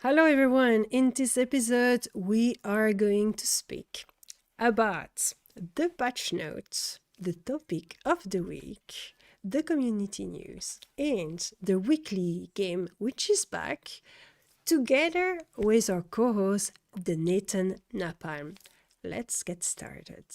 Hello everyone, in this episode we are going to speak about the patch notes, the topic of the week, the community news, and the weekly game which is back, together with our co-host, the Nathan Napalm. Let's get started.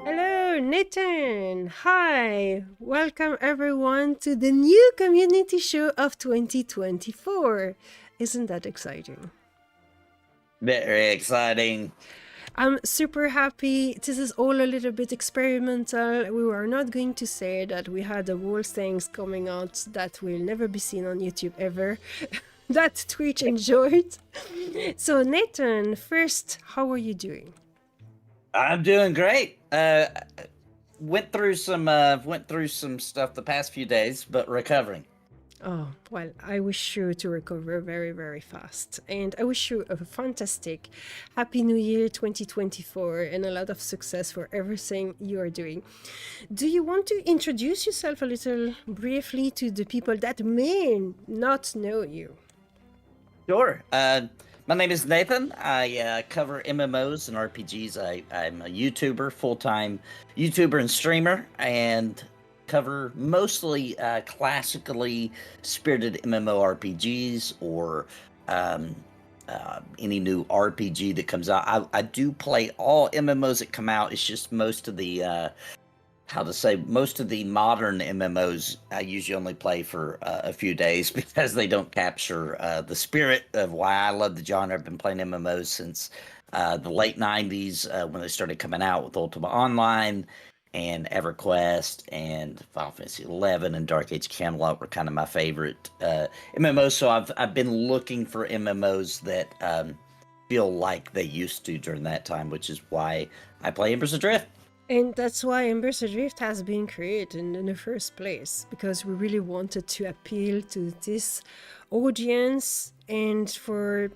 Hello, Nathan. Hi. Welcome everyone to the new community show of 2024. Isn't that exciting? Very exciting. I'm super happy. This is all a little bit experimental. We were not going to say that we had the whole things coming out that will never be seen on YouTube ever. That Twitch enjoyed. So Nathan, first, how are you doing? I'm doing great. Went through some stuff the past few days, but recovering. Oh, well, I wish you to recover very, very fast. And I wish you a fantastic Happy New Year 2024 and a lot of success for everything you are doing. Do you want to introduce yourself a little briefly to the people that may not know you? Sure. My name is Nathan. I cover MMOs and RPGs. I'm a YouTuber, full-time YouTuber and streamer, and cover mostly classically spirited MMORPGs or any new RPG that comes out. I do play all MMOs that come out. It's just most of the most of the modern MMOs I usually only play for a few days because they don't capture the spirit of why I love the genre. I've been playing MMOs since the late 90s when they started coming out with Ultima Online and EverQuest and Final Fantasy 11 and Dark Age Camelot were kind of my favorite MMOs. So I've been looking for MMOs that feel like they used to during that time, which is why I play Embers Adrift. And that's why Embers Adrift has been created in the first place, because we really wanted to appeal to this audience and for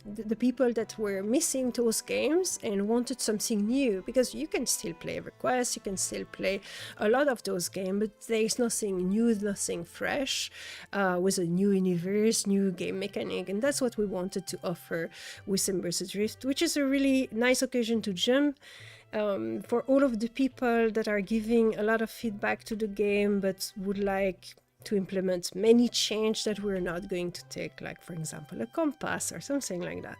the people that were missing those games and wanted something new, because you can still play EverQuest, you can still play a lot of those games, but there's nothing new, nothing fresh, with a new universe, new game mechanic, and that's what we wanted to offer with Embers Adrift, which is a really nice occasion to jump. For all of the people that are giving a lot of feedback to the game but would like to implement many changes that we're not going to take, like for example a compass or something like that.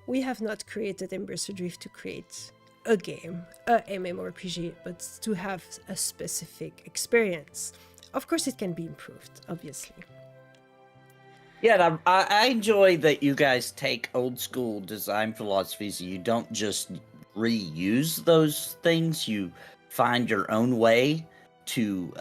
We have not created Embers Adrift to create a game, a MMORPG, but to have a specific experience. Of course it can be improved, obviously. Yeah, I enjoy that you guys take old school design philosophies. You don't just reuse those things. You find your own way to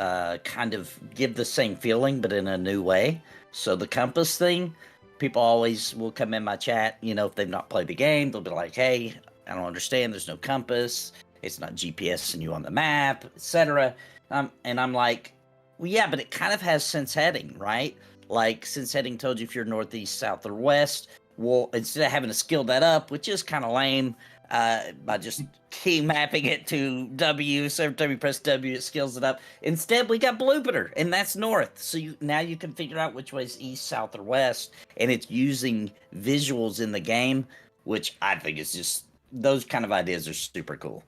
kind of give the same feeling, but in a new way. So the compass thing, people always will come in my chat, if they've not played the game, they'll be like, hey, I don't understand. There's no compass. It's not GPS and you on the map, etc. And I'm like, well, yeah, but it kind of has sense heading, right? Like sense heading told you if you're northeast, south, or west. Well, instead of having to skill that up, which is kind of lame, by just key mapping it to W, so every time you press W, it skills it up. Instead, we got Bloopeter, and that's north. So now you can figure out which way is east, south, or west, and it's using visuals in the game, which I think is just, those kind of ideas are super cool.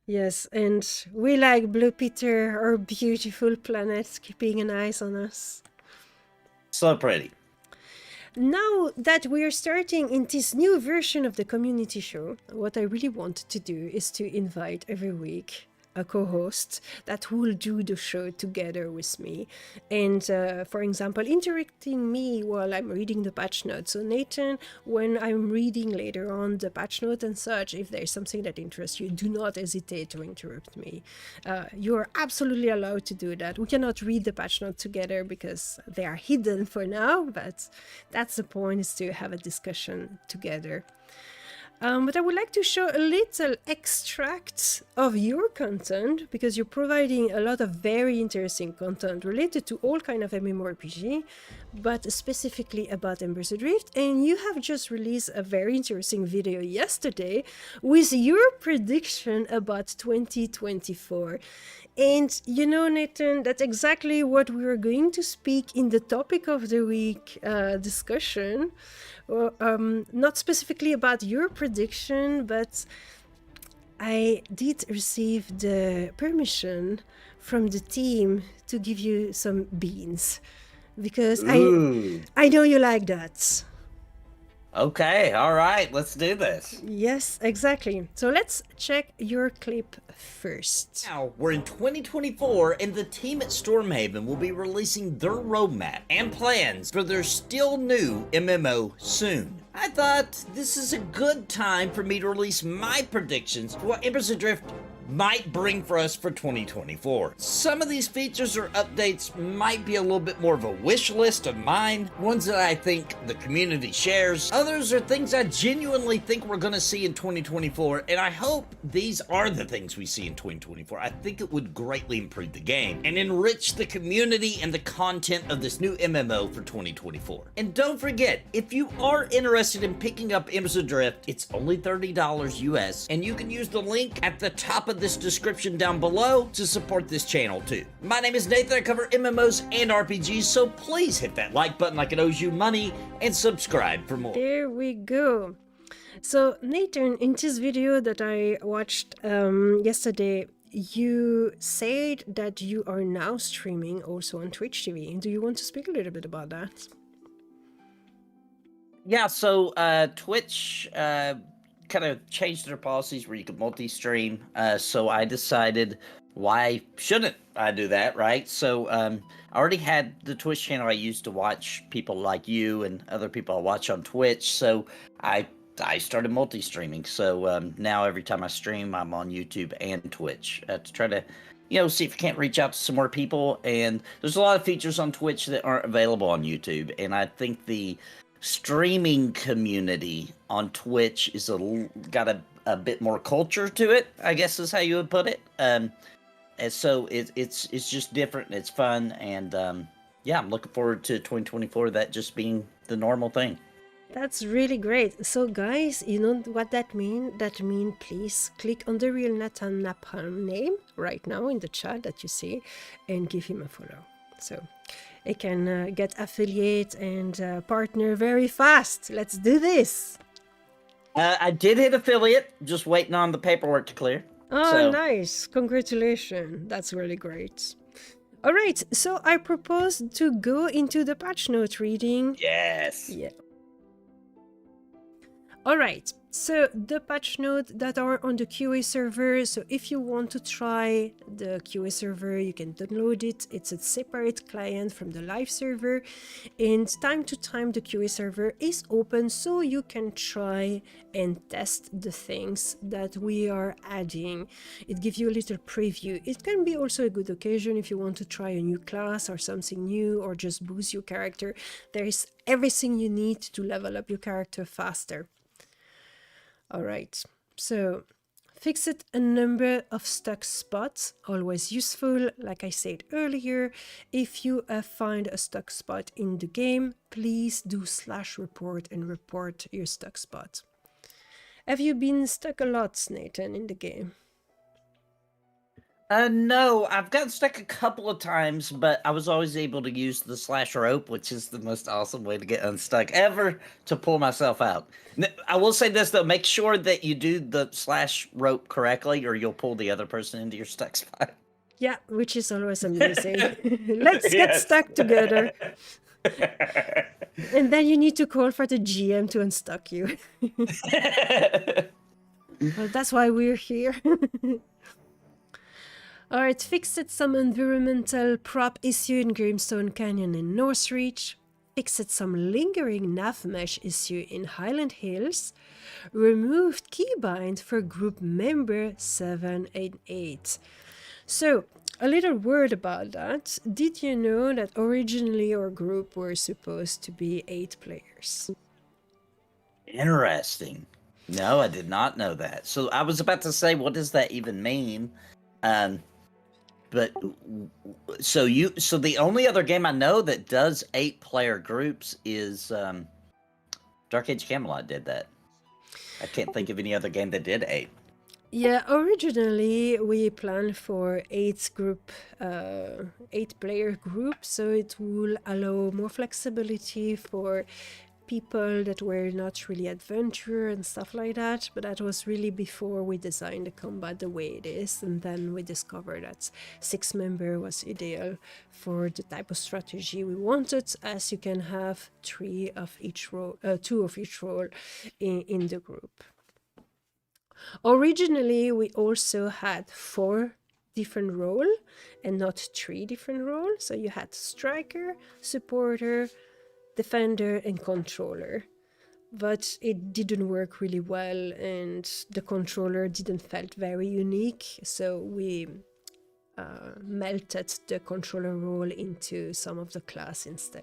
Yes, and we like Blue Peter, our beautiful planet, keeping an eye on us. So pretty. Now that we are starting in this new version of the community show, what I really wanted to do is to invite every week a co-host that will do the show together with me. And for example, interacting me while I'm reading the patch notes. So Nathan, when I'm reading later on the patch note and such, if there's something that interests you, do not hesitate to interrupt me. You are absolutely allowed to do that. We cannot read the patch note together because they are hidden for now, but that's the point, is to have a discussion together. But I would like to show a little extract of your content, because you're providing a lot of very interesting content related to all kind of MMORPG, but specifically about Embers Adrift. And you have just released a very interesting video yesterday with your prediction about 2024. And you know, Nathan, that's exactly what we are going to speak in the topic of the week discussion. Not specifically about your prediction, but I did receive the permission from the team to give you some beans, because I know you like that. Okay, all right, let's do this. Yes, exactly. So let's check your clip first. Now, we're in 2024, and the team at Stormhaven will be releasing their roadmap and plans for their still new MMO soon. I thought this is a good time for me to release my predictions for what Embers Adrift might bring for us for 2024. Some of these features or updates might be a little bit more of a wish list of mine, ones that I think the community shares. Others are things I genuinely think we're going to see in 2024, and I hope these are the things we see in 2024. I think it would greatly improve the game and enrich the community and the content of this new MMO for 2024. And don't forget, if you are interested in picking up Embers Adrift, it's only $30 US, and you can use the link at the top of this description down below to support this channel too. My name is Nathan. I cover MMOs and RPGs, so please hit that like button like it owes you money and subscribe for more. There we go. So Nathan, in this video that I watched yesterday, you said that you are now streaming also on Twitch TV. Do you want to speak a little bit about that? Yeah, so Twitch kind of changed their policies where you could multi-stream. So I decided, why shouldn't I do that, right? So I already had the Twitch channel I used to watch people like you and other people I watch on Twitch. So I started multi-streaming. So now every time I stream, I'm on YouTube and Twitch to try to, see if I can't reach out to some more people. And there's a lot of features on Twitch that aren't available on YouTube. And I think the streaming community on Twitch is got a bit more culture to it, I guess is how you would put it. And so it's just different and it's fun. And yeah, I'm looking forward to 2024, that just being the normal thing. That's really great. So guys, you know what that means? That means please click on the real Nathan Napalm name right now in the chat that you see and give him a follow. So it can get affiliate and partner very fast. Let's do this. I did hit affiliate, just waiting on the paperwork to clear. Oh, nice. Congratulations. That's really great. All right. So I propose to go into the patch note reading. Yes. Yeah. All right. So the patch notes that are on the QA server, so if you want to try the QA server, you can download it. It's a separate client from the live server, and time to time the QA server is open so you can try and test the things that we are adding. It gives you a little preview. It can be also a good occasion if you want to try a new class or something new, or just boost your character. There is everything you need to level up your character faster. All right, so fixed a number of stuck spots, always useful. Like I said earlier, if you find a stuck spot in the game, please do /report and report your stuck spot. Have you been stuck a lot, Nathan, in the game? No, I've gotten stuck a couple of times, but I was always able to use the /rope, which is the most awesome way to get unstuck ever, to pull myself out. I will say this, though, make sure that you do the /rope correctly, or you'll pull the other person into your stuck spot. Yeah, which is always amazing. Let's get stuck together. And then you need to call for the GM to unstuck you. Well, that's why we're here. It fixed some environmental prop issue in Grimstone Canyon and Northreach, fixed some lingering nav mesh issue in Highland Hills, removed keybind for group member 7 and 8. So, a little word about that. Did you know that originally our group were supposed to be 8 players? Interesting. No, I did not know that. So I was about to say, what does that even mean? But so the only other game I know that does 8-player groups is Dark Age Camelot did that. I can't think of any other game that did 8. Yeah, originally we planned for 8-player group, so it will allow more flexibility for people that were not really adventurer and stuff like that. But that was really before we designed the combat the way it is, and then we discovered that 6-member was ideal for the type of strategy we wanted, as you can have 2 of each role in the group. Originally, we also had 4 different roles and not 3 different roles. So you had striker, supporter, defender, and controller. But it didn't work really well, and the controller didn't felt very unique. So we melted the controller role into some of the class instead.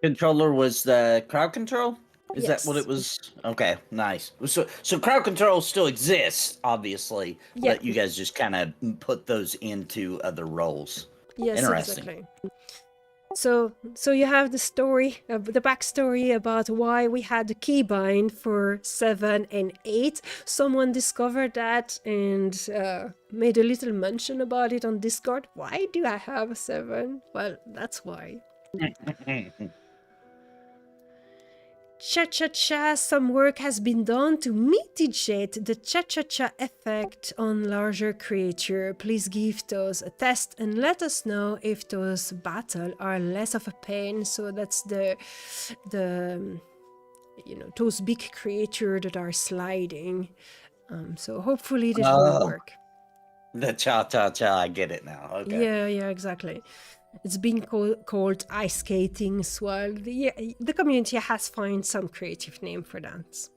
Controller was the crowd control? Is that what Yes. it was? Okay, nice. So crowd control still exists, obviously, Yeah. but you guys just kind of put those into other roles. Yes, Interesting. exactly. So you have the story, the backstory about why we had the keybind for 7 and 8. Someone discovered that and made a little mention about it on Discord. Why do I have a 7? Well, that's why. Cha-cha-cha, some work has been done to mitigate the cha-cha-cha effect on larger creature. Please give those a test and let us know if those battles are less of a pain. So that's the those big creatures that are sliding. So hopefully this will work. The cha-cha-cha, I get it now. Okay. Yeah, exactly. It's been called ice skating as well. The community has found some creative name for that.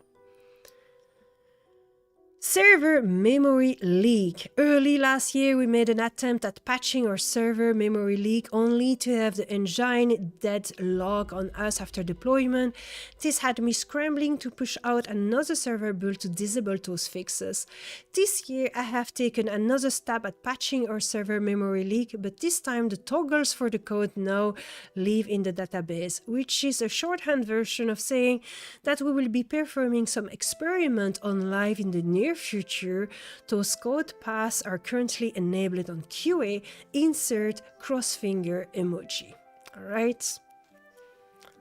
Server memory leak. Early last year, we made an attempt at patching our server memory leak only to have the engine dead log on us after deployment. This had me scrambling to push out another server build to disable those fixes. This year, I have taken another stab at patching our server memory leak, but this time the toggles for the code now live in the database, which is a shorthand version of saying that we will be performing some experiment on live in the near future. Those code paths are currently enabled on QA. Insert crossfinger emoji. All right,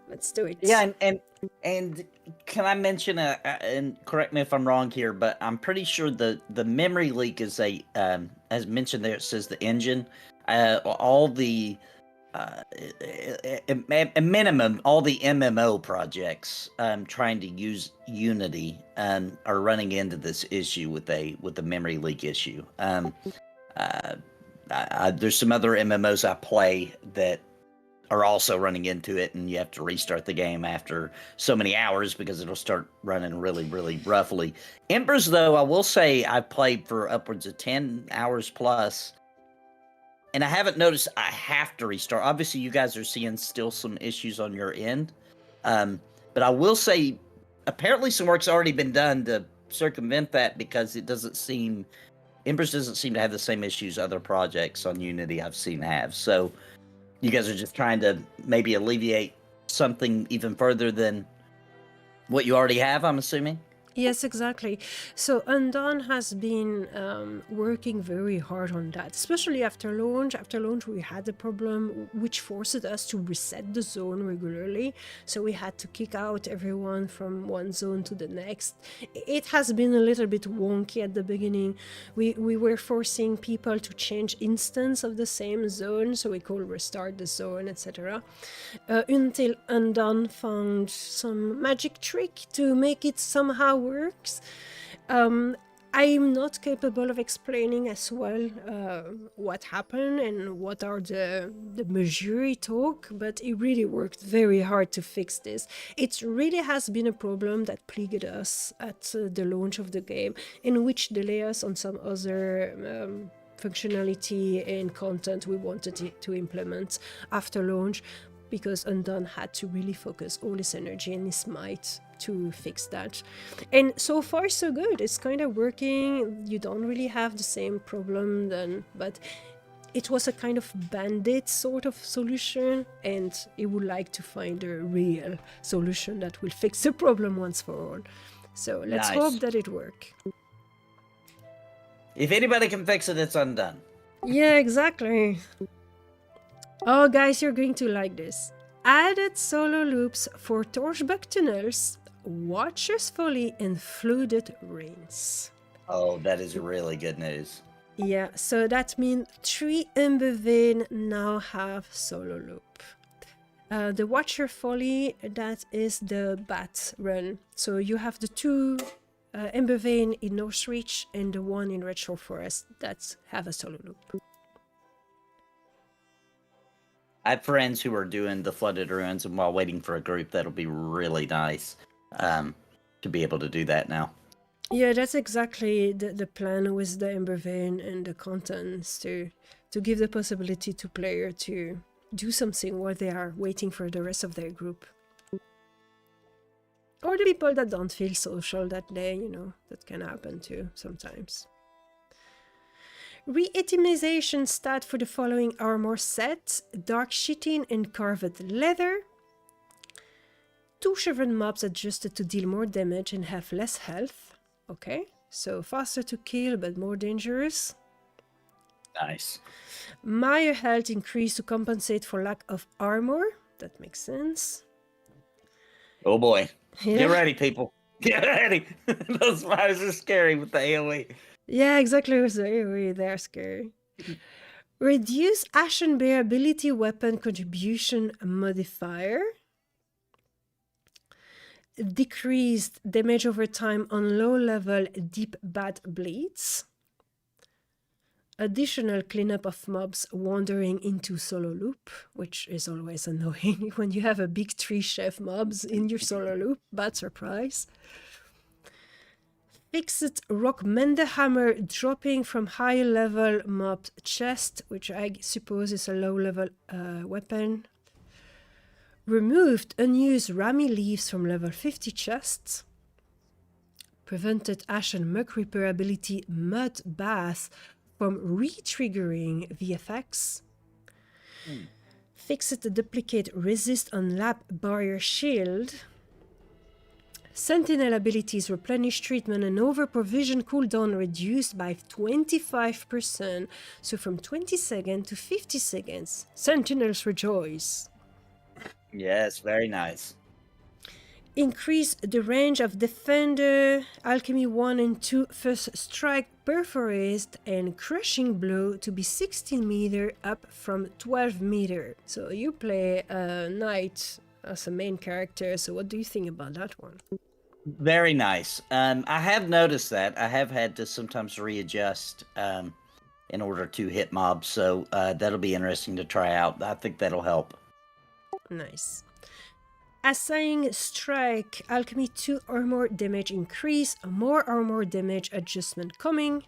let's do it. Yeah, and can I mention and correct me if I'm wrong here, but I'm pretty sure the memory leak is a as mentioned there. It says the engine, all the a minimum, all the MMO projects trying to use Unity are running into this issue with the memory leak issue. There's some other MMOs I play that are also running into it, and you have to restart the game after so many hours because it'll start running really, really roughly. Embers, though, I will say I've played for upwards of 10 hours plus, and I haven't noticed I have to restart. Obviously, you guys are seeing still some issues on your end. But I will say, apparently some work's already been done to circumvent that because it doesn't seem... Embers doesn't seem to have the same issues other projects on Unity I've seen have. So you guys are just trying to maybe alleviate something even further than what you already have, I'm assuming? Yes, exactly. So Undone has been working very hard on that, especially after launch. After launch, we had a problem which forced us to reset the zone regularly. So we had to kick out everyone from one zone to the next. It has been a little bit wonky at the beginning. We were forcing people to change instance of the same zone, so we could restart the zone, etc. Until Undone found some magic trick to make it somehow works. I'm not capable of explaining as well what happened and what are the measures it took, but it really worked very hard to fix this. It really has been a problem that plagued us at the launch of the game, in which delay us on some other functionality and content we wanted to implement after launch, because Undone had to really focus all his energy and his might to fix that. And so far so good. It's kind of working. You don't really have the same problem then, but it was a kind of band-aid sort of solution, and it would like to find a real solution that will fix the problem once for all. So let's hope that it works. If anybody can fix it, it's Undone. Yeah, exactly. Oh, guys, you're going to like this. Added solo loops for Torchbuck tunnels, Watcher's Folly, and Flooded Rains. Oh, that is really good news. Yeah, so that means 3 Ember Vein now have solo loop. The Watcher Folly, that is the Bat run. So you have the 2 Ember Vein in Northreach and the 1 in Redshore Forest that have a solo loop. I have friends who are doing the Flooded Ruins, and while waiting for a group, that'll be really nice to be able to do that now. Yeah, that's exactly the plan with the Ember Vein and the contents, to give the possibility to player to do something while they are waiting for the rest of their group. Or the people that don't feel social that day, you know, that can happen too sometimes. Re-itemization stat for the following armor set: Dark Chitin and Carved Leather. 2 Chevron mobs adjusted to deal more damage and have less health. Okay, so faster to kill but more dangerous. Nice. Mire health increased to compensate for lack of armor. That makes sense. Oh boy. Yeah. Get ready, people. Get ready. Those mires are scary with the AoE. Yeah, exactly. With the AoE, they're scary. Reduce Ashen Bear ability weapon contribution modifier. Decreased damage over time on low level deep bat bleeds. Additional cleanup of mobs wandering into solo loop, which is always annoying when you have a big 3 chef mobs in your solo loop. Bad surprise. Fixed Rock Mender Hammer dropping from high level mob chest, which I suppose is a low level weapon. Removed unused Rami leaves from level 50 chests. Prevented Ashen Muck Reaper ability Mud Bath from re-triggering VFX. Fixed the duplicate resist on Lab Barrier Shield. Sentinel abilities replenish treatment and over provision cooldown reduced by 25%, so from 20 seconds to 50 seconds. Sentinels rejoice. Yes, very nice. Increase the range of Defender, Alchemy 1 and 2 First Strike, Perforist, and Crushing Blow to be 16 meter up from 12 meter. So you play a Knight as a main character, so what do you think about that one? Very nice. I have noticed that. I have had to sometimes readjust in order to hit mobs, so that'll be interesting to try out. I think that'll help. Nice. Assigning Strike, Alchemy 2 armor damage increase, more armor damage adjustment coming.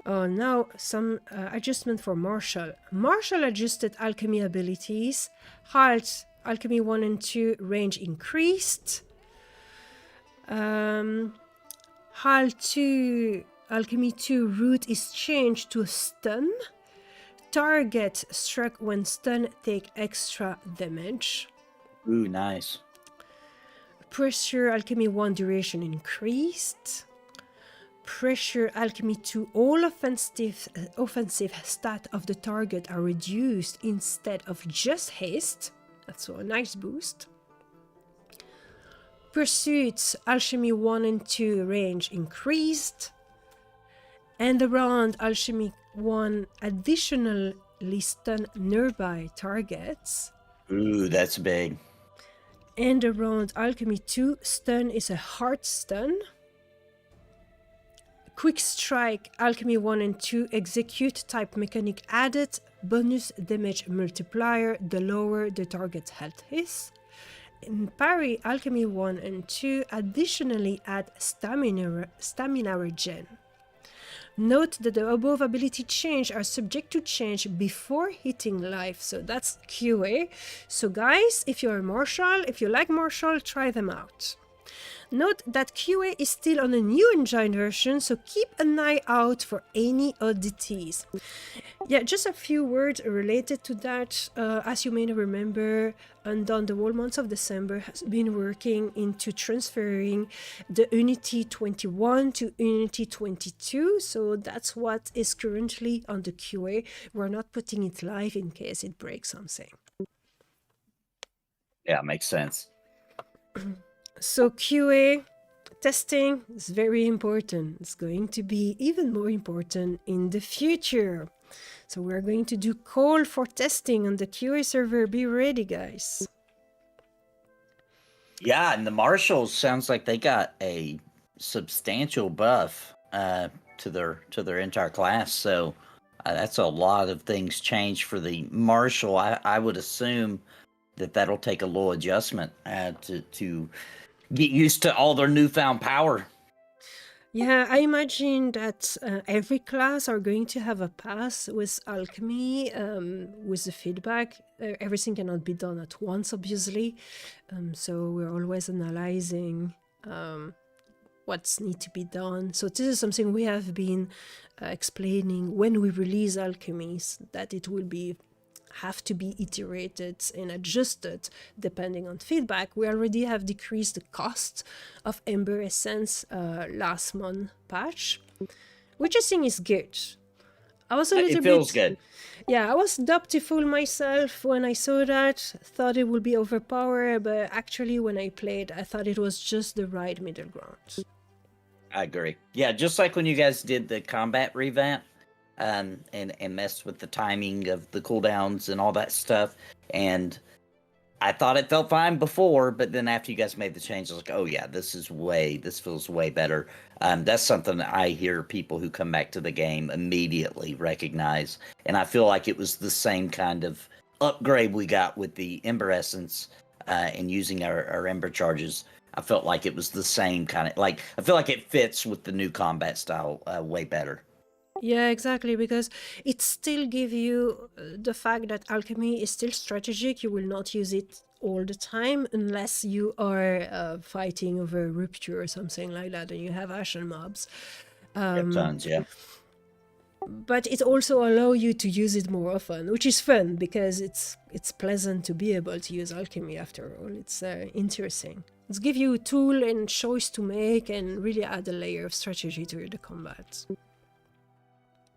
Oh, now some adjustment for Marshall. Marshall adjusted Alchemy abilities. Halt, Alchemy 1 and 2 range increased. Halt 2, Alchemy 2 root is changed to stun. Target struck when stun take extra damage. Ooh, nice. Pressure Alchemy 1 duration increased. Pressure Alchemy 2 all offensive stat of the target are reduced instead of just haste. That's a nice boost. Pursuits Alchemy 1 and 2 range increased. And around Alchemy 1 additionally stun nearby targets. Ooh, that's big. And around Alchemy 2, stun is a hard stun. Quick Strike, Alchemy 1 and 2, Execute type mechanic added, bonus damage multiplier the lower the target's health is. In Parry, Alchemy 1 and 2 additionally add Stamina Regen. Note that the above ability change are subject to change before hitting life, so that's QA. So guys, if you're a Martial, if you like Martial, try them out. Note that QA is still on a new engine version, so keep an eye out for any oddities. Yeah, just a few words related to that. As you may remember, Undone the whole month of December has been working into transferring the Unity 21 to Unity 22, so that's what is currently on the QA. We're not putting it live in case it breaks something. Yeah, makes sense. So QA testing is very important. It's going to be even more important in the future. So we're going to do call for testing on the QA server. Be ready, guys. Yeah, and the Marshals sounds like they got a substantial buff to their entire class. So that's a lot of things changed for the Marshal. I would assume that'll take a little adjustment to get used to all their newfound power. Yeah, I imagine that every class are going to have a pass with Alchemy, with the feedback. Everything cannot be done at once, obviously. So we're always analyzing what's need to be done. So this is something we have been explaining when we release Alchemies, that it will have to be iterated and adjusted depending on feedback. We already have decreased the cost of Ember Essence last month patch, which I think is good. I was a little bit... It feels good. Yeah, I was doubtful myself when I saw that. Thought it would be overpowered, but actually when I played, I thought it was just the right middle ground. I agree. Yeah, just like when you guys did the combat revamp, and messed with the timing of the cooldowns and all that stuff. And I thought it felt fine before, but then after you guys made the change, I was like, oh yeah, this feels way better. That's something that I hear people who come back to the game immediately recognize. And I feel like it was the same kind of upgrade we got with the Ember Essence and using our Ember charges. I felt like it was the same kind of, like, I feel like it fits with the new combat style way better. Yeah, exactly, because it still gives you the fact that alchemy is still strategic. You will not use it all the time unless you are fighting over rupture or something like that and you have ashen mobs. Tons, yeah. But it also allows you to use it more often, which is fun because it's pleasant to be able to use alchemy after all. It's interesting. It's give you a tool and choice to make and really add a layer of strategy to the combat.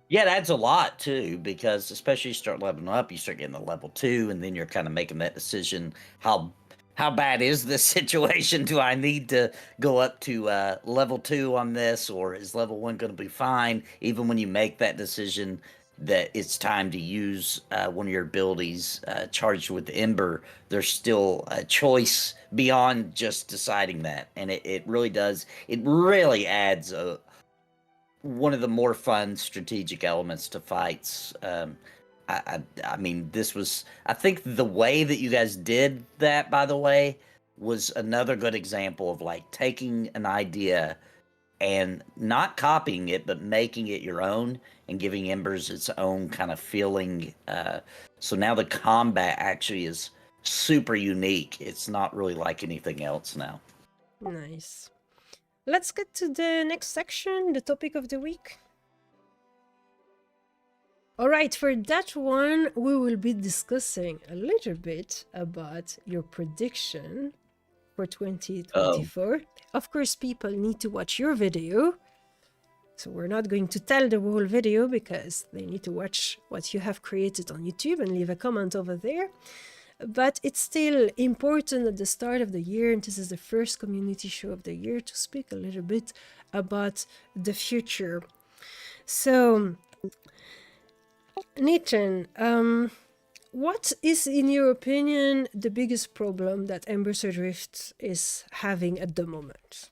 Yeah, it adds a lot too, because especially you start leveling up, you start getting to level 2, and then you're kind of making that decision, how bad is this situation? Do I need to go up to level 2 on this, or is level 1 going to be fine? Even when you make that decision that it's time to use one of your abilities charged with Ember, there's still a choice beyond just deciding that. And it really does, it really adds one of the more fun strategic elements to fights. I mean, this was, I think the way that you guys did that, by the way, was another good example of like taking an idea and not copying it, but making it your own and giving Embers its own kind of feeling. So now the combat actually is super unique. It's not really like anything else now. Nice. Let's get to the next section, the topic of the week. Alright, for that one, we will be discussing a little bit about your prediction for 2024. Of course, people need to watch your video. So we're not going to tell the whole video because they need to watch what you have created on YouTube and leave a comment over there. But it's still important at the start of the year, and this is the first community show of the year, to speak a little bit about the future. So, Nathan, what is, in your opinion, the biggest problem that Embers Adrift is having at the moment?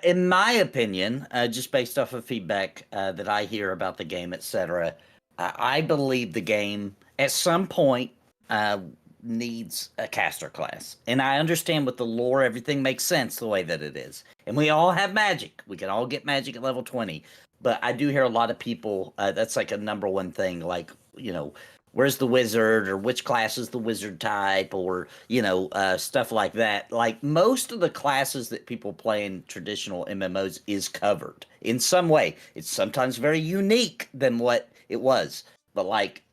In my opinion, just based off of feedback that I hear about the game, etc., I believe the game at some point uh, needs a caster class. And I understand with the lore, everything makes sense the way that it is. And we all have magic. We can all get magic at level 20. But I do hear a lot of people, that's like a number one thing, like, where's the wizard, or which class is the wizard type, or stuff like that. Like most of the classes that people play in traditional MMOs is covered in some way. It's sometimes very unique than what it was, but like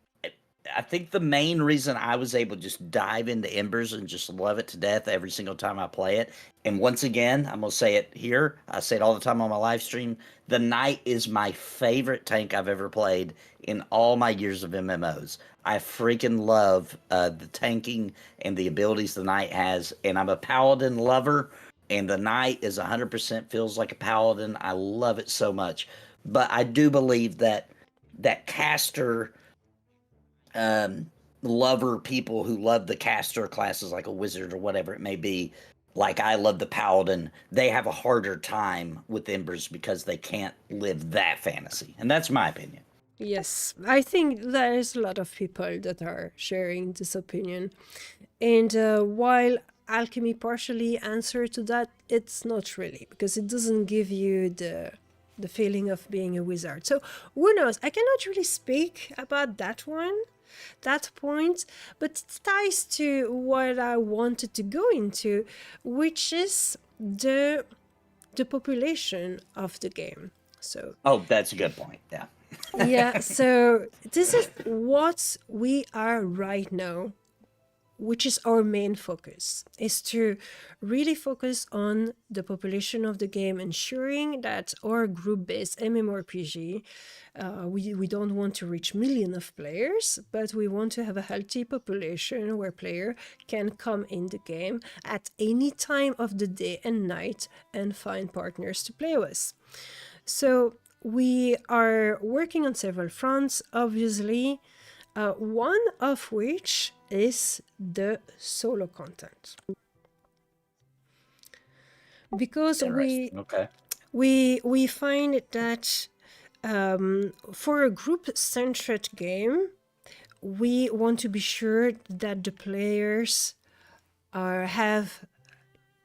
I think the main reason I was able to just dive into Embers and just love it to death every single time I play it. And once again, I'm gonna say it here. I say it all the time on my live stream. The Knight is my favorite tank I've ever played in all my years of MMOs. I freaking love the tanking and the abilities the Knight has. And I'm a Paladin lover, and the Knight is 100% feels like a Paladin. I love it so much. But I do believe that caster lover people who love the caster classes like a wizard or whatever it may be, like I love the paladin, they have a harder time with Embers because they can't live that fantasy. And that's my opinion. Yes, I think there's a lot of people that are sharing this opinion. And while alchemy partially answer to that, it's not really, because it doesn't give you the feeling of being a wizard. So who knows? I cannot really speak about that one, that point, but it ties to what I wanted to go into, which is the population of the game. So Oh, that's a good point. Yeah. yeah, so this is what we are right now, which is our main focus, is to really focus on the population of the game, ensuring that our group-based MMORPG, we don't want to reach millions of players, but we want to have a healthy population where player can come in the game at any time of the day and night and find partners to play with. So we are working on several fronts, obviously, one of which is the solo content. Because Okay. we find that for a group-centered game, we want to be sure that the players have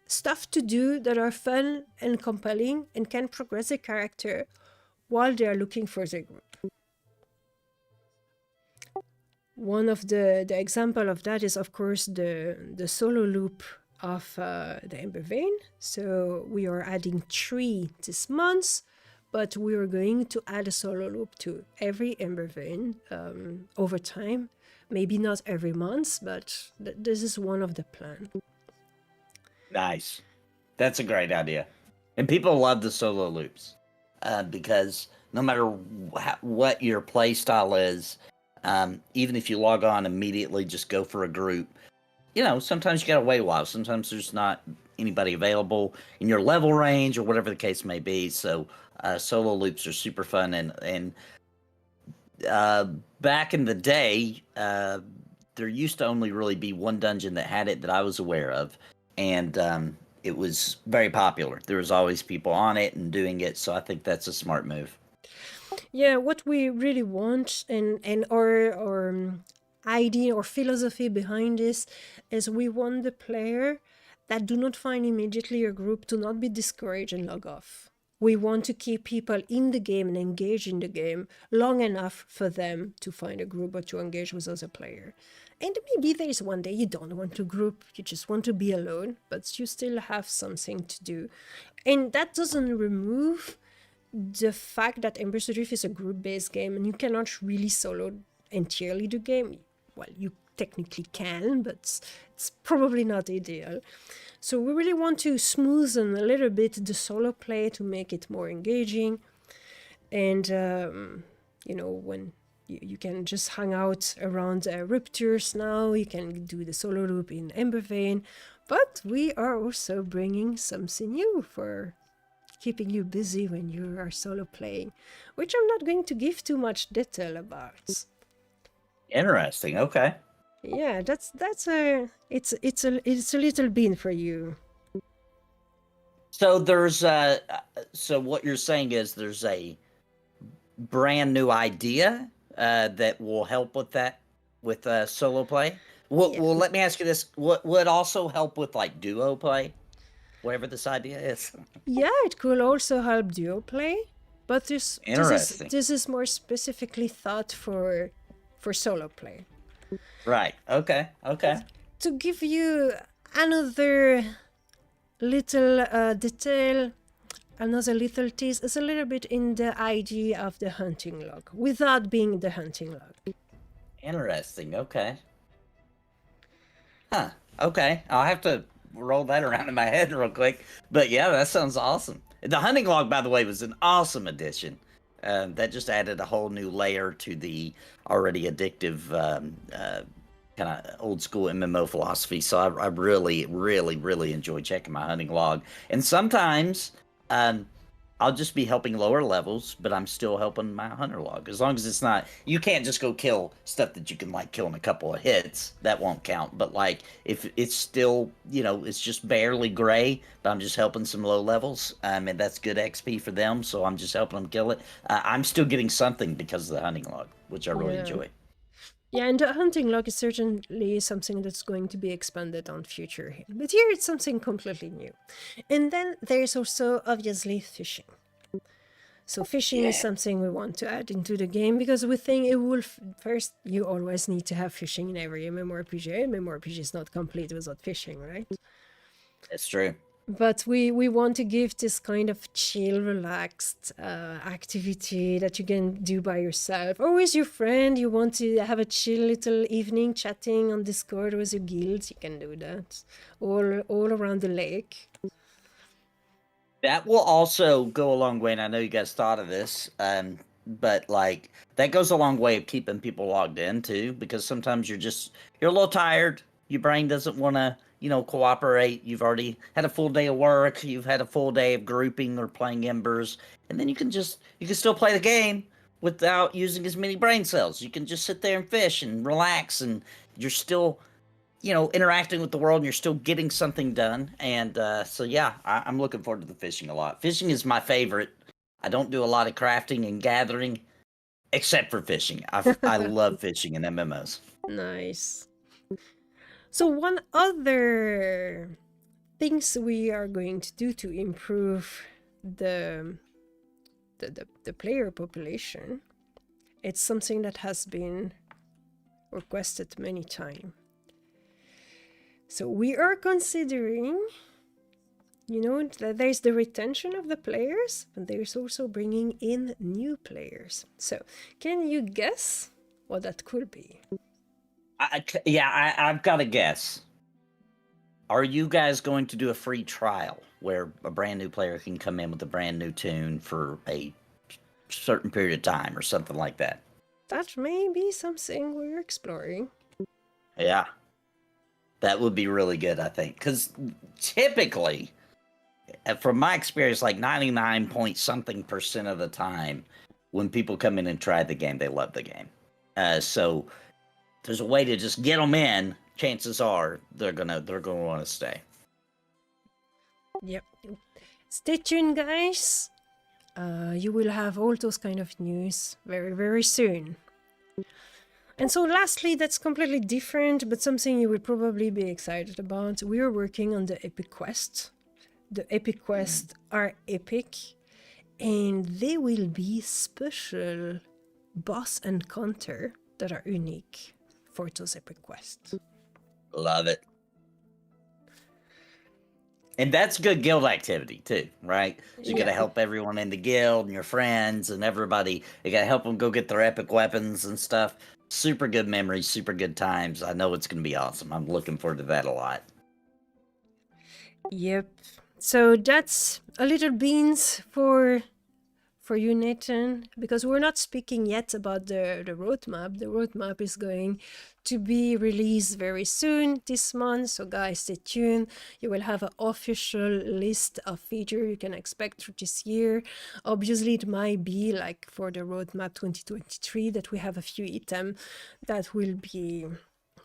stuff to do that are fun and compelling and can progress their character while they are looking for their group. One of the example of that is, of course, the solo loop of the Ember Vein. So we are adding 3 this month, but we are going to add a solo loop to every Ember Vein over time. Maybe not every month, but this is one of the plans. Nice. That's a great idea. And people love the solo loops because no matter what your play style is, even if you log on immediately, just go for a group, sometimes you gotta wait a while. Sometimes there's not anybody available in your level range or whatever the case may be. So solo loops are super fun. And back in the day, there used to only really be one dungeon that had it that I was aware of. And it was very popular. There was always people on it and doing it. So I think that's a smart move. Yeah, what we really want and our idea or philosophy behind this is we want the player that do not find immediately a group to not be discouraged and log off. We want to keep people in the game and engage in the game long enough for them to find a group or to engage with other player. And maybe there is one day you don't want to group, you just want to be alone, but you still have something to do. And that doesn't remove the fact that Embers Adrift is a group-based game and you cannot really solo entirely the game. Well, you technically can, but it's probably not ideal. So we really want to smoothen a little bit the solo play to make it more engaging. And, when you can just hang out around Ruptures now, you can do the solo loop in Ember Vein. But we are also bringing something new for keeping you busy when you are solo playing, which I'm not going to give too much detail about. Interesting. Okay. Yeah, it's a little bean for you. So so what you're saying is there's a brand new idea that will help with that with solo play. Yeah, Well, let me ask you this: what would also help with like duo play, whatever this idea is? yeah, it could also help duo play, but Interesting. this is more specifically thought for solo play. Right. Okay. Okay. But to give you another little detail, another little tease is a little bit in the idea of the hunting log, without being the hunting log. Interesting. Okay. Huh. Okay. I'll have to roll that around in my head real quick. But yeah, that sounds awesome. The hunting log, by the way, was an awesome addition. That just added a whole new layer to the already addictive kind of old school MMO philosophy. So I really, really, really enjoy checking my hunting log. And sometimes um, I'll just be helping lower levels, but I'm still helping my hunter log. As long as it's not, you can't just go kill stuff that you can like kill in a couple of hits. That won't count. But like if it's still, it's just barely gray, but I'm just helping some low levels, and that's good XP for them. So I'm just helping them kill it. I'm still getting something because of the hunting log, which I really Yeah. enjoy. Yeah, and the hunting log is certainly something that's going to be expanded on future. But here it's something completely new. And then there's also obviously fishing. So fishing is Yeah. something we want to add into the game because we think it will first you always need to have fishing in every MMORPG. MMORPG is not complete without fishing, right? That's true. But we want to give this kind of chill, relaxed activity that you can do by yourself or with your friend. You want to have a chill little evening chatting on Discord with your guild, you can do that all around the lake. That will also go a long way, and I know you guys thought of this, but like that goes a long way of keeping people logged in too, because sometimes you're a little tired, your brain doesn't want to, cooperate. You've already had a full day of work, you've had a full day of grouping or playing Embers, and then you can still play the game without using as many brain cells. You can just sit there and fish and relax, and you're still interacting with the world and you're still getting something done. And so, yeah, I'm looking forward to the fishing a lot. Fishing is my favorite. I don't do a lot of crafting and gathering, except for fishing. I love fishing in MMOs. Nice. So one other things we are going to do to improve the player population, it's something that has been requested many times. So we are considering, that there's the retention of the players, but there's also bringing in new players. So can you guess what that could be? I've got a guess. Are you guys going to do a free trial where a brand new player can come in with a brand new tune for a certain period of time or something like that? That may be something we're exploring. Yeah. That would be really good, I think. Because typically, from my experience, like 99 point something % of the time, when people come in and try the game, they love the game. So there's a way to just get them in. Chances are they're gonna want to stay. Yep. Stay tuned, guys. You will have all those kind of news very, very soon. And so lastly, that's completely different, but something you will probably be excited about. We are working on the epic quest. The epic quests are epic, and they will be special boss encounter that are unique for those epic quests. Love it. And that's good guild activity too, right? So you gotta help everyone in the guild and your friends and everybody. You gotta help them go get their epic weapons and stuff. Super good memories, super good times. I know it's gonna be awesome. I'm looking forward to that a lot. Yep. So that's a little beans for you, Nathan, because we're not speaking yet about the roadmap. The roadmap is going to be released very soon this month, so guys, stay tuned. You will have an official list of features you can expect through this year. Obviously, it might be like for the roadmap 2023 that we have a few items that will be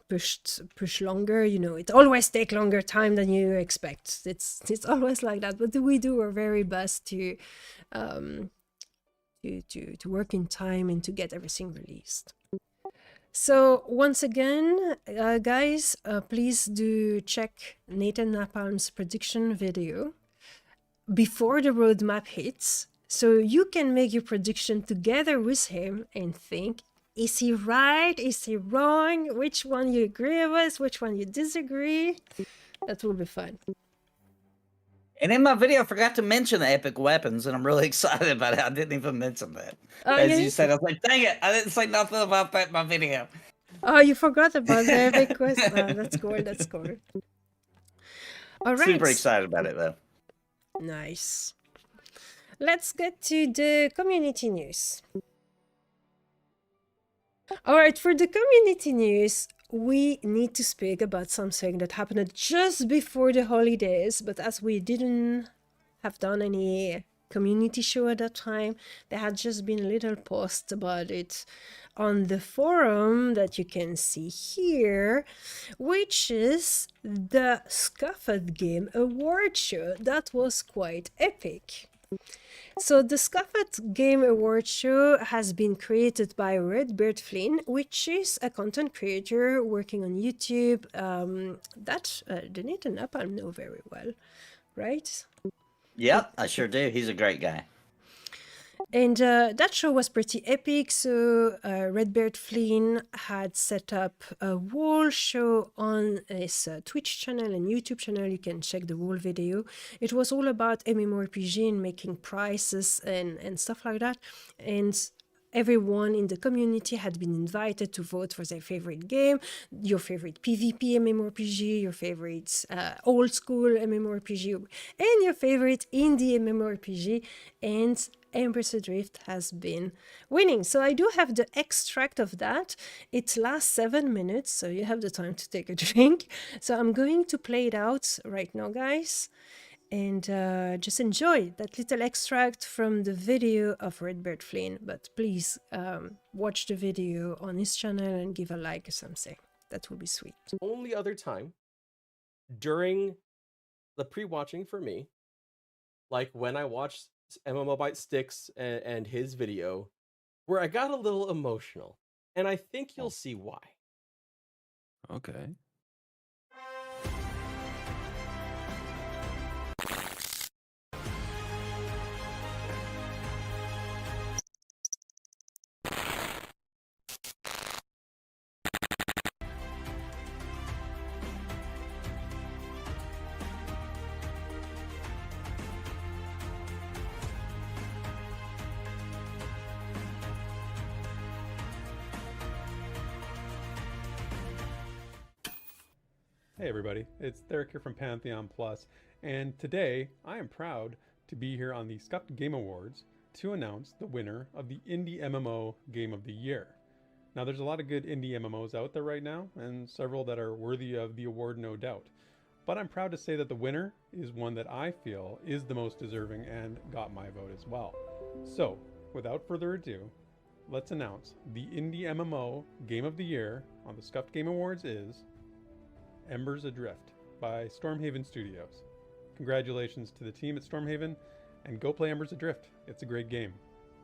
push longer. You know, it always take longer time than you expect. It's always like that. But we do our very best to work in time and to get everything released. So once again, guys, please do check Nathan Napalm's prediction video before the roadmap hits, so you can make your prediction together with him and think, is he right? Is he wrong? Which one you agree with? Which one you disagree? That will be fun. And in my video, I forgot to mention the epic weapons, and I'm really excited about it. I didn't even mention that. As yeah. you said, I was like, dang it, I didn't say nothing about that in my video. Oh, you forgot about the epic quest? Oh, that's cool, that's cool. All right. Super excited about it, though. Nice. Let's get to the community news. All right, for the community news, we need to speak about something that happened just before the holidays, but as we didn't have done any community show at that time, there had just been a little post about it on the forum that you can see here, which is the SHOUTOUT Game Award show. That was quite epic. So the SHOUTOUT Game Award show has been created by Redbeardflynn, which is a content creator working on YouTube that the Nathan Napalm know very well, right? Yep, I sure do. He's a great guy. And that show was pretty epic. So Redbeardflynn had set up a whole show on his Twitch channel and YouTube channel. You can check the whole video. It was all about MMORPG and making prizes and stuff like that. And everyone in the community had been invited to vote for their favorite game, your favorite PvP MMORPG, your favorite old school MMORPG, and your favorite indie MMORPG. And Embers Adrift has been winning. So I do have the extract of that. It lasts 7 minutes, so you have the time to take a drink. So I'm going to play it out right now, guys. And just enjoy that little extract from the video of Redbeardflynn. But please watch the video on his channel and give a like or something. That would be sweet. Only other time during the pre-watching for me, like when I watched MMO Bite Sticks and his video, where I got a little emotional. And I think you'll see why. Okay. Hey everybody, it's Derek here from Pantheon Plus, and today I am proud to be here on the SHOUTOUT Game Awards to announce the winner of the Indie MMO Game of the Year. Now there's a lot of good indie MMOs out there right now, and several that are worthy of the award, no doubt. But I'm proud to say that the winner is one that I feel is the most deserving and got my vote as well. So, without further ado, let's announce the Indie MMO Game of the Year on the SHOUTOUT Game Awards is Embers Adrift by Stormhaven Studios. Congratulations to the team at Stormhaven, and go play Embers Adrift. It's a great game.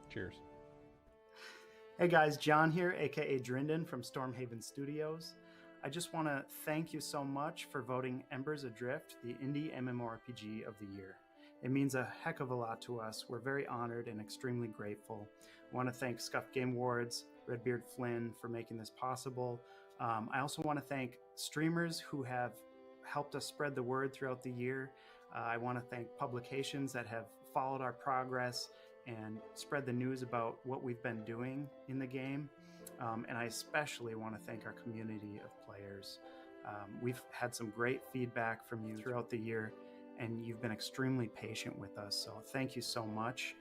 Cheers. Hey guys, John here, aka Drinden from Stormhaven Studios. I just want to thank you so much for voting Embers Adrift the Indie MMORPG of the Year. It means a heck of a lot to us. We're very honored and extremely grateful. I want to thank SHOUTOUT Game Awards, Redbeardflynn for making this possible. I also want to thank streamers who have helped us spread the word throughout the year. I want to thank publications that have followed our progress and spread the news about what we've been doing in the game. And I especially want to thank our community of players. We've had some great feedback from you throughout the year, and you've been extremely patient with us. So thank you so much.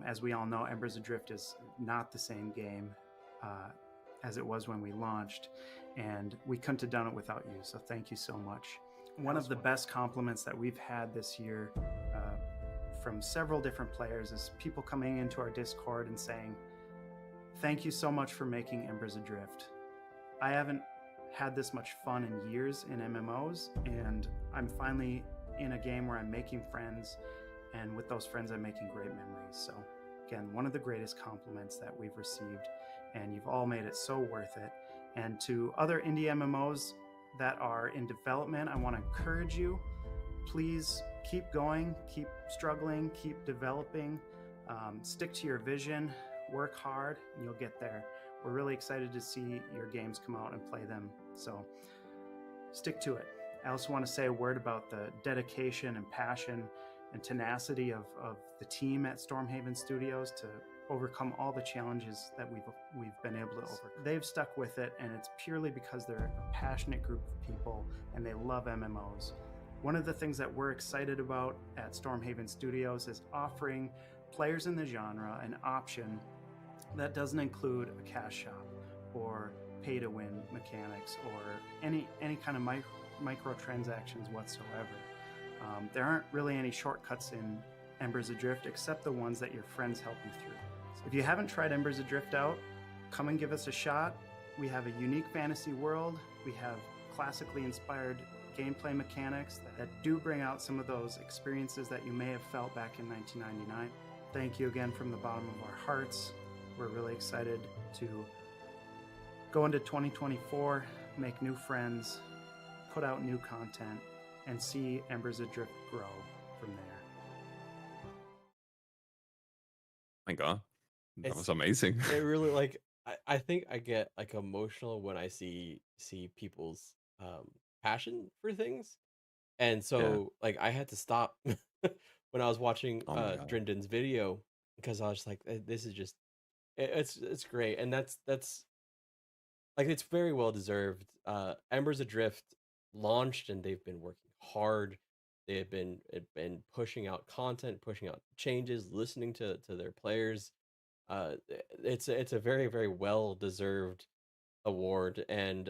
As we all know, Embers Adrift is not the same game as it was when we launched, and we couldn't have done it without you. So thank you so much. One of the best compliments that we've had this year from several different players is people coming into our Discord and saying, thank you so much for making Embers Adrift. I haven't had this much fun in years in MMOs, and I'm finally in a game where I'm making friends, and with those friends I'm making great memories. So again, one of the greatest compliments that we've received, and you've all made it so worth it. And to other indie MMOs that are in development, I want to encourage you, please keep going, keep struggling, keep developing, stick to your vision, work hard, and you'll get there. We're really excited to see your games come out and play them, so stick to it. I also want to say a word about the dedication and passion and tenacity of the team at Stormhaven Studios to overcome all the challenges that we've been able to overcome. They've stuck with it, and it's purely because they're a passionate group of people and they love MMOs. One of the things that we're excited about at Stormhaven Studios is offering players in the genre an option that doesn't include a cash shop or pay-to-win mechanics or any kind of microtransactions whatsoever. There aren't really any shortcuts in Embers Adrift except the ones that your friends help you through. So if you haven't tried Embers Adrift out, come and give us a shot. We have a unique fantasy world. We have classically inspired gameplay mechanics that do bring out some of those experiences that you may have felt back in 1999. Thank you again from the bottom of our hearts. We're really excited to go into 2024, make new friends, put out new content, and see Embers Adrift grow from there. My God, that It's- was amazing. It really like I think I get like emotional when I see people's passion for things, and so like I had to stop when I was watching Oh my God. Drinden's video because I was like, this is just it's great, and that's like it's very well deserved. Embers Adrift launched and they've been working hard. They've been pushing out content, pushing out changes, listening to their players. It's a very, very well deserved award, and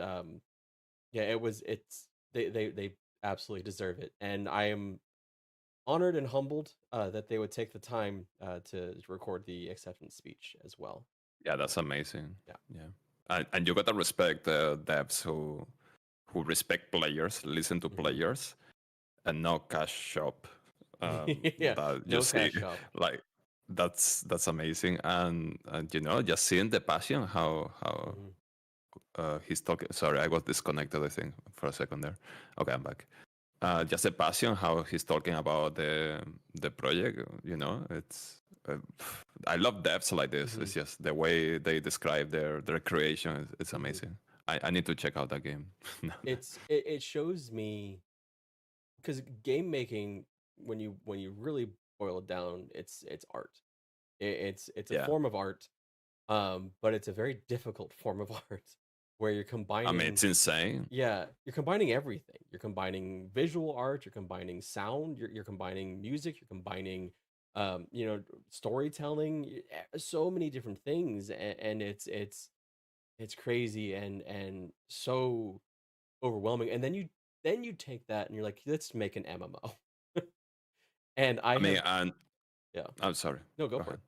yeah, they absolutely deserve it, and I am honored and humbled that they would take the time to record the acceptance speech as well. Yeah, that's amazing. Yeah. And you gotta respect the devs who respect players, listen to players, and no cash shop. Yeah, that you no see, cash shop. like that's amazing, and you know, just seeing the passion, how he's talking. Sorry, I was disconnected, I think, for a second there. Okay, I'm back. Just the passion, how he's talking about the project. You know, it's I love devs like this. It's just the way they describe their creation. It's amazing. I need to check out that game. It shows me, because game making, when you really boil it down, it's art. It's a Yeah. form of art, but it's a very difficult form of art where you're combining. I mean, it's insane. Yeah, you're combining everything. You're combining visual art, you're combining sound, you're combining music, you're combining you know, storytelling, so many different things, and it's crazy and so overwhelming. And then you take that and you're like, let's make an MMO. And I mean, have, and yeah. I'm sorry. No, go for it.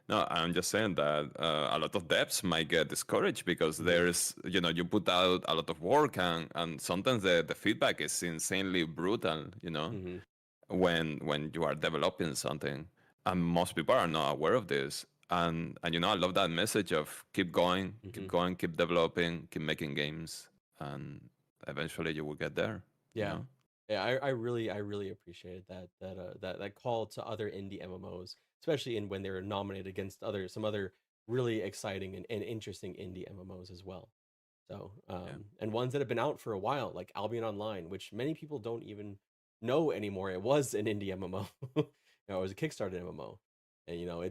No, I'm just saying that a lot of devs might get discouraged because there's, you know, you put out a lot of work and sometimes the feedback is insanely brutal, you know, when you are developing something. And most people are not aware of this. And you know, I love that message of keep going, keep developing, keep making games, and eventually you will get there. Yeah. You know? Yeah, I really appreciated that call to other indie MMOs, especially when they were nominated against some other really exciting and interesting indie MMOs as well. So and ones that have been out for a while, like Albion Online, which many people don't even know anymore. It was an indie MMO. You know, it was a Kickstarter MMO. And you know,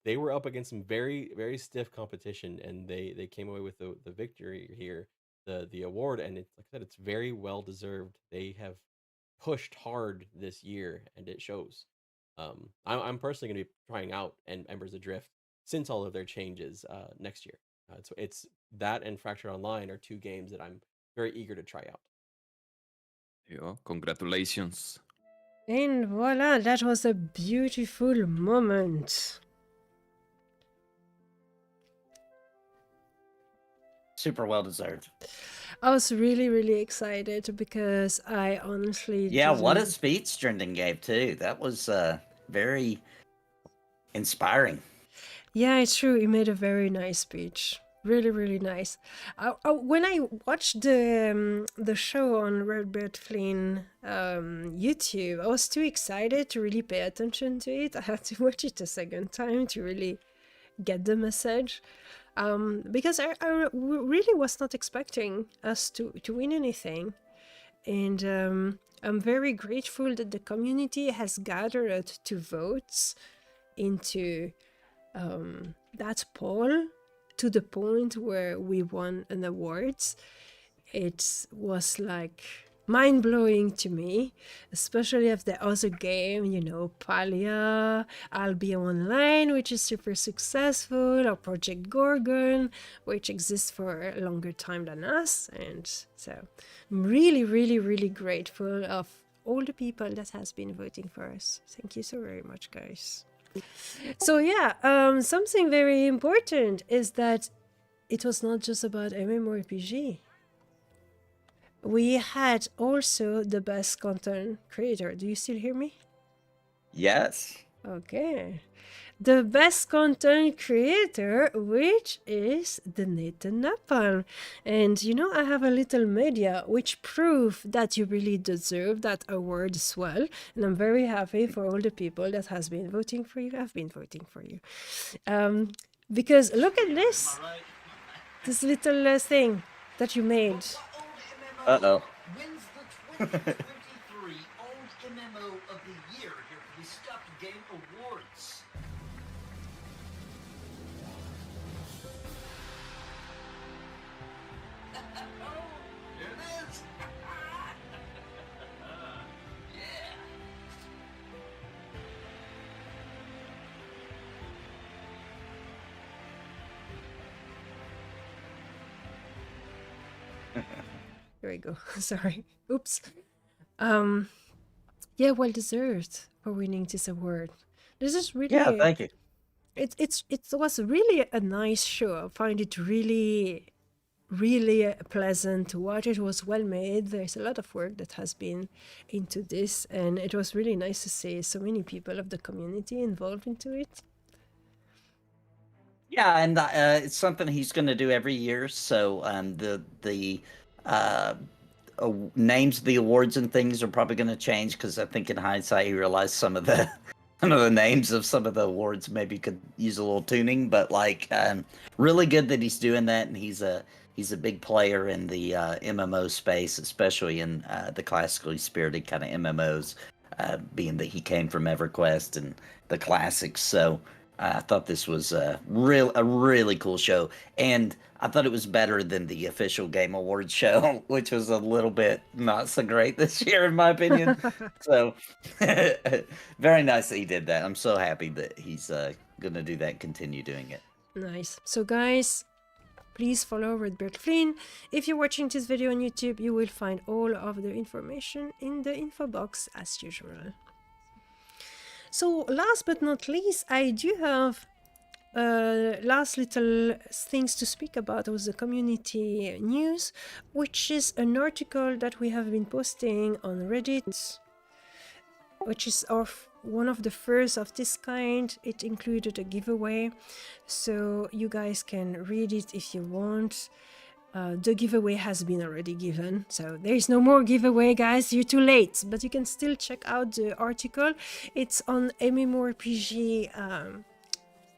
they were up against some very, very stiff competition, and they came away with the victory here, the award, and it's like I said, it's very well deserved. They have pushed hard this year, and it shows. I'm personally going to be trying out Embers Adrift since all of their changes next year. It's that and Fractured Online are two games that I'm very eager to try out. You know, congratulations. And voila, that was a beautiful moment. super well deserved. I was really, really excited because I honestly Yeah, what a didn't- speech Strinden gave too. That was very inspiring. Yeah, it's true. He made a very nice speech. Really, really nice. When I watched the show on Redbeardflynn YouTube, I was too excited to really pay attention to it. I had to watch it a second time to really get the message. Because I really was not expecting us to win anything. And I'm very grateful that the community has gathered to vote into that poll to the point where we won an award. It was like mind-blowing to me, especially of the other game, you know, Palia, Albion Online, which is super successful, or Project Gorgon, which exists for a longer time than us. And so I'm really, really, really grateful of all the people that has been voting for us. Thank you so very much, guys. So yeah, something very important is that it was not just about MMORPG. We had also the best content creator. Do you still hear me? Yes. Okay. The best content creator, which is the Nathan Napalm. And you know, I have a little media which prove that you really deserve that award as well. And I'm very happy for all the people that has been voting for you. I've been voting for you. Because look at this. This little thing that you made. Uh-oh. Wins the 2023 Old MMO of the Year here for the Stuffed Game Awards. Here it is. Yeah. Here we go. Sorry. Oops. Yeah, well deserved for winning this award. This is really Yeah, thank you. it was really a nice show. I find it really pleasant to watch. It was well made. There's a lot of work that has been into this, and it was really nice to see so many people of the community involved into it. Yeah, and it's something he's going to do every year. So the names of the awards and things are probably going to change because I think in hindsight he realized some of the names of some of the awards maybe could use a little tuning. But like, really good that he's doing that, and he's a big player in the MMO space, especially in the classically spirited kind of MMOs, being that he came from EverQuest and the classics. So I thought this was a really cool show, and I thought it was better than the official Game Awards show, which was a little bit not so great this year, in my opinion. So very nice that he did that. I'm so happy that he's gonna do that and continue doing it. Nice. So guys, please follow Redbeardflynn. If you're watching this video on YouTube, you will find all of the information in the info box as usual. So last but not least, I do have last little things to speak about was the community news, which is an article that we have been posting on Reddit, which is one of the first of this kind. It included a giveaway, so you guys can read it if you want. The giveaway has been already given, so there is no more giveaway, guys. You're too late, but you can still check out the article. It's on MMORPG,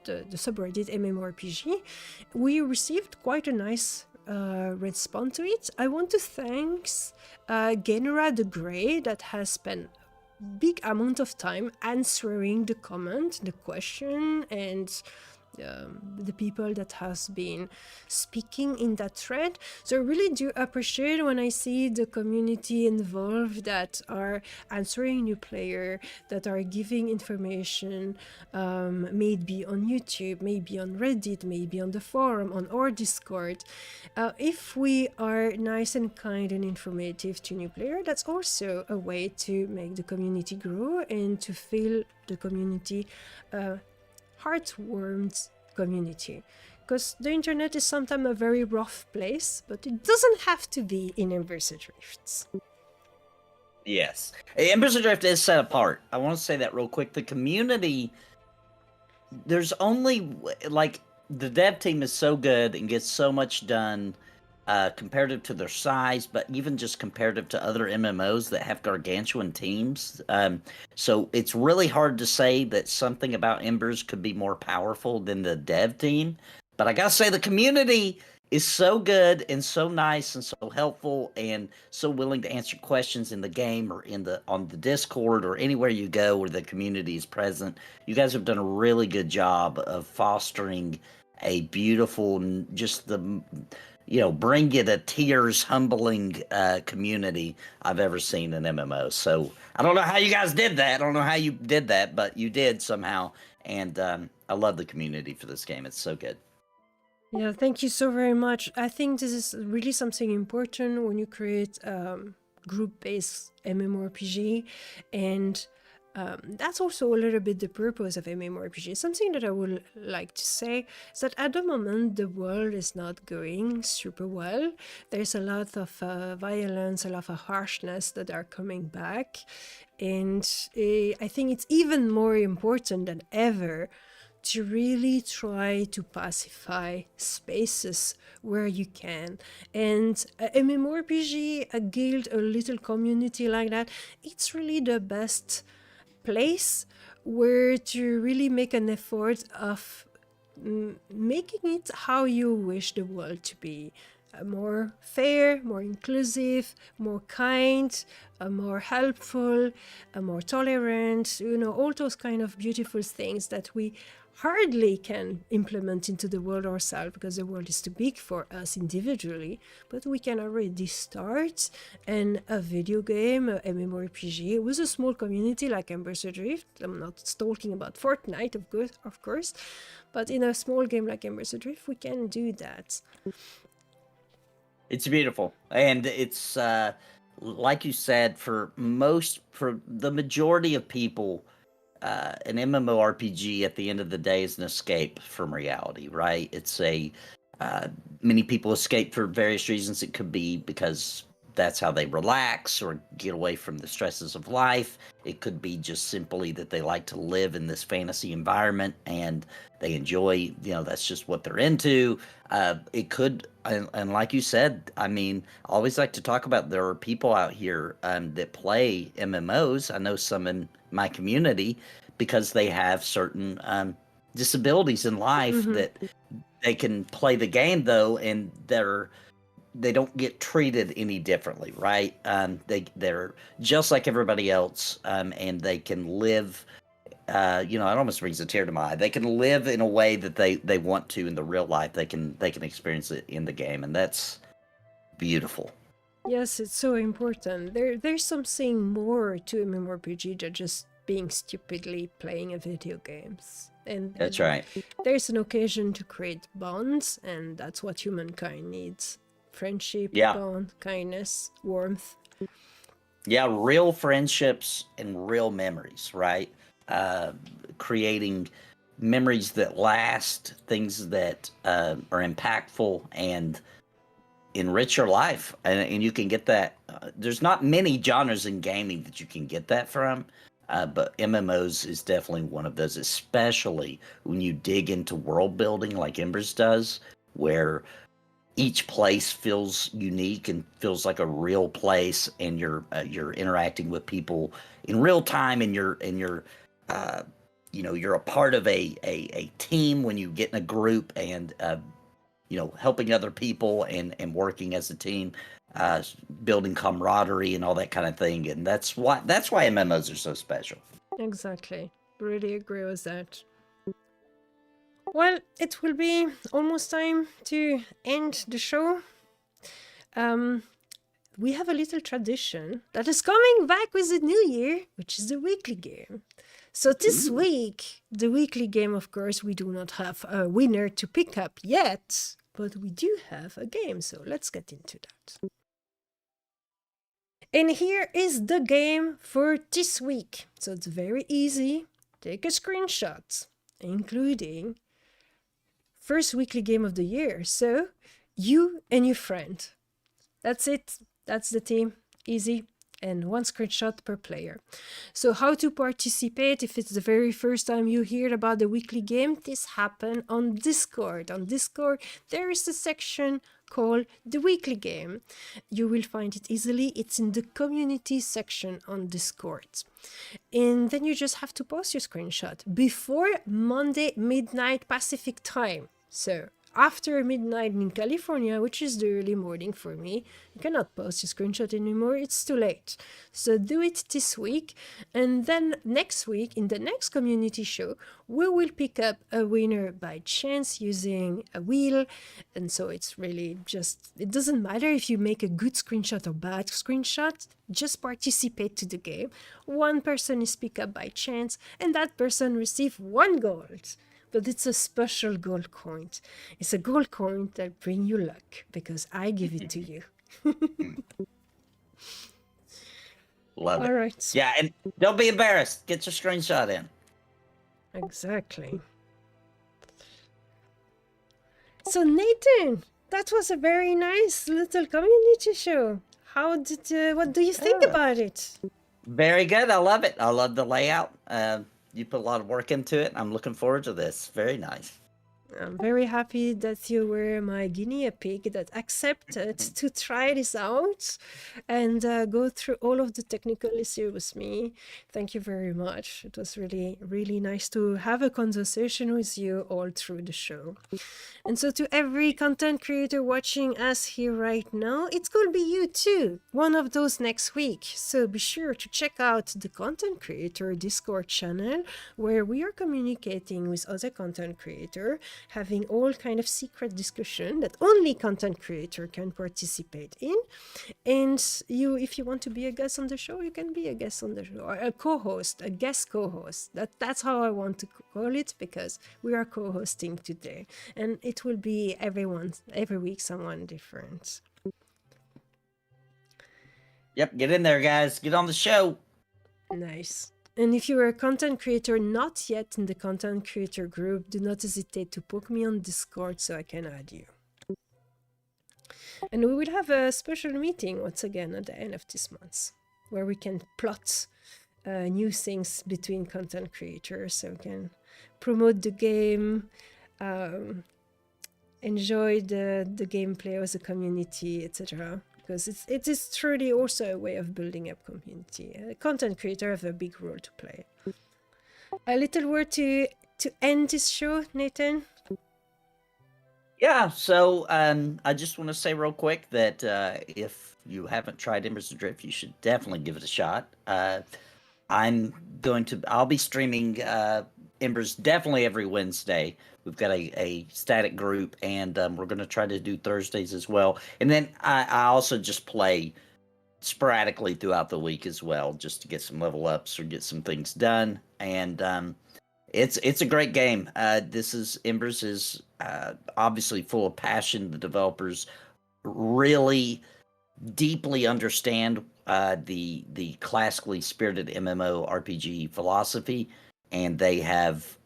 the subreddit MMORPG. We received quite a nice response to it. I want to thank Genera the Grey that has spent big amount of time answering the comment, the question, and the people that has been speaking in that thread. So I really do appreciate when I see the community involved that are answering new player, that are giving information, maybe on YouTube, maybe on Reddit, maybe on the forum, on our Discord. If we are nice and kind and informative to new player, that's also a way to make the community grow and to feel the community heartwarmed community. Because the internet is sometimes a very rough place, but it doesn't have to be in Embers Adrift. Yes. Embers Adrift is set apart. I want to say that real quick. The community, there's only, like, the dev team is so good and gets so much done comparative to their size, but even just comparative to other MMOs that have gargantuan teams. So it's really hard to say that something about Embers could be more powerful than the dev team. But I gotta say, the community is so good and so nice and so helpful and so willing to answer questions in the game or on the Discord or anywhere you go where the community is present. You guys have done a really good job of fostering a beautiful, just the, bring you to tears, humbling community I've ever seen in MMO. So I don't know how you guys did that. I don't know how you did that, but you did somehow. And I love the community for this game. It's so good. Yeah, thank you so very much. I think this is really something important when you create group-based MMORPG, and that's also a little bit the purpose of MMORPG. Something that I would like to say is that at the moment the world is not going super well. There's a lot of violence, a lot of harshness that are coming back, and I think it's even more important than ever to really try to pacify spaces where you can. And a MMORPG, a guild, a little community like that, it's really the best place where to really make an effort of making it how you wish the world to be. More fair, more inclusive, more kind, more helpful, more tolerant, all those kind of beautiful things that we hardly can implement into the world ourselves because the world is too big for us individually, but we can already start in a video game, a MMORPG, with a small community like Embers Adrift. I'm not talking about Fortnite, of course, but in a small game like Embers Adrift, we can do that. It's beautiful. And it's, like you said, for the majority of people, an MMORPG at the end of the day is an escape from reality, right? It's many people escape for various reasons. It could be because that's how they relax or get away from the stresses of life. It could be just simply that they like to live in this fantasy environment and they enjoy, that's just what they're into. It could, and like you said, I mean, I always like to talk about there are people out here that play MMOs. I know some in my community because they have certain disabilities in life that they can play the game though, and they don't get treated any differently, right? They're just like everybody else, and they can live. It almost brings a tear to my eye. They can live in a way that they want to in the real life. They can experience it in the game, and that's beautiful. Yes, it's so important. There's something more to MMORPG than just being stupidly playing a video games. And That's right. There's an occasion to create bonds, and that's what humankind needs. Friendship, bond, kindness, warmth. Yeah, real friendships and real memories, right? Creating memories that last, things that are impactful and enrich your life. And you can get that. There's not many genres in gaming that you can get that from, but MMOs is definitely one of those, especially when you dig into world building like Embers does, where each place feels unique and feels like a real place, and you're interacting with people in real time, and you're a part of a team when you get in a group, and helping other people and working as a team, building camaraderie and all that kind of thing, and that's why MMOs are so special. Exactly, really agree with that. Well, it will be almost time to end the show. We have a little tradition that is coming back with the new year, which is the weekly game. So this week, the weekly game, of course, we do not have a winner to pick up yet, but we do have a game, so let's get into that. And here is the game for this week. So it's very easy. Take a screenshot, including first weekly game of the year. So you and your friend. That's it. That's the team. Easy. And 1 screenshot per player. So how to participate if it's the very first time you hear about the weekly game? This happen on Discord. On Discord, there is a section called the weekly game. You will find it easily. It's in the community section on Discord. And then you just have to post your screenshot before Monday midnight Pacific time. So after midnight in California, which is the early morning for me, you cannot post your screenshot anymore. It's too late. So do it this week. And then next week, in the next community show, we will pick up a winner by chance using a wheel. And so it's really just, it doesn't matter if you make a good screenshot or bad screenshot, just participate to the game. 1 person is picked up by chance, and that person receives 1 gold. But it's a special gold coin. It's a gold coin that bring you luck because I give it to you. Love All it. right. Yeah, and don't be embarrassed. Get your screenshot in. Exactly. So Nathan, that was a very nice little community show. How did? What do you think Yeah. about it? Very good. I love it. I love the layout. You put a lot of work into it. I'm looking forward to this. Very nice. I'm very happy that you were my guinea pig that accepted to try this out and go through all of the technical issues with me. Thank you very much. It was really, really nice to have a conversation with you all through the show. And so to every content creator watching us here right now, it could be you too, one of those next week. So be sure to check out the content creator Discord channel where we are communicating with other content creators, having all kind of secret discussion that only content creator can participate in. And you, if you want to be a guest on the show, you can be a guest on the show, or a co-host, a guest co-host. That's how I want to call it, because we are co-hosting today, and it will be every week someone different. Yep, get in there, guys. Get on the show. Nice. And if you are a content creator not yet in the content creator group, do not hesitate to poke me on Discord so I can add you. And we will have a special meeting once again at the end of this month, where we can plot new things between content creators, so we can promote the game, enjoy the gameplay as a community, etc. Because it is truly also a way of building up community. Content creator have a big role to play. A little word to end this show, Nathan. Yeah, so I just want to say real quick that if you haven't tried Embers Adrift, you should definitely give it a shot. I'll be streaming Embers definitely every Wednesday. We've got a static group, and we're going to try to do Thursdays as well. And then I also just play sporadically throughout the week as well, just to get some level ups or get some things done. And it's a great game. Embers is obviously full of passion. The developers really deeply understand the classically spirited MMORPG philosophy, and they have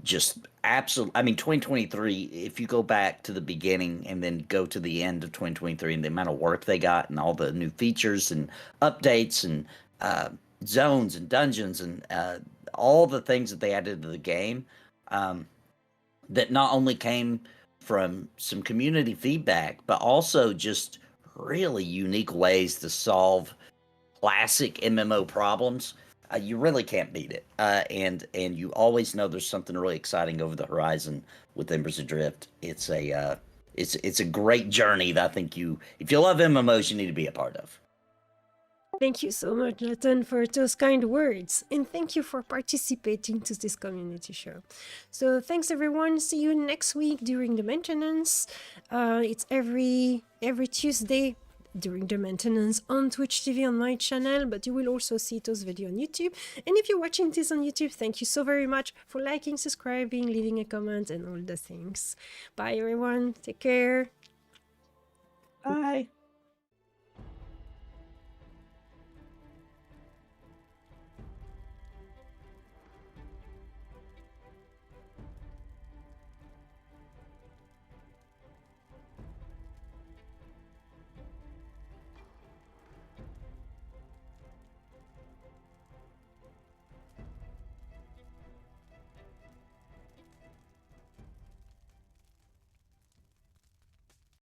just absolute. I mean, 2023. If you go back to the beginning and then go to the end of 2023, and the amount of work they got, and all the new features and updates and zones and dungeons and all the things that they added to the game, that not only came from some community feedback, but also just really unique ways to solve classic MMO problems. You really can't beat it, and you always know there's something really exciting over the horizon with Embers Adrift. It's a great journey that I think if you love MMOs, you need to be a part of. Thank you so much, Nathan, for those kind words, and thank you for participating to this community show. So thanks everyone. See you next week during the maintenance. It's every Tuesday during the maintenance on Twitch TV on my channel, but you will also see those videos on YouTube. And if you're watching this on YouTube, thank you so very much for liking, subscribing, leaving a comment, and all the things. Bye everyone. Take care. Bye.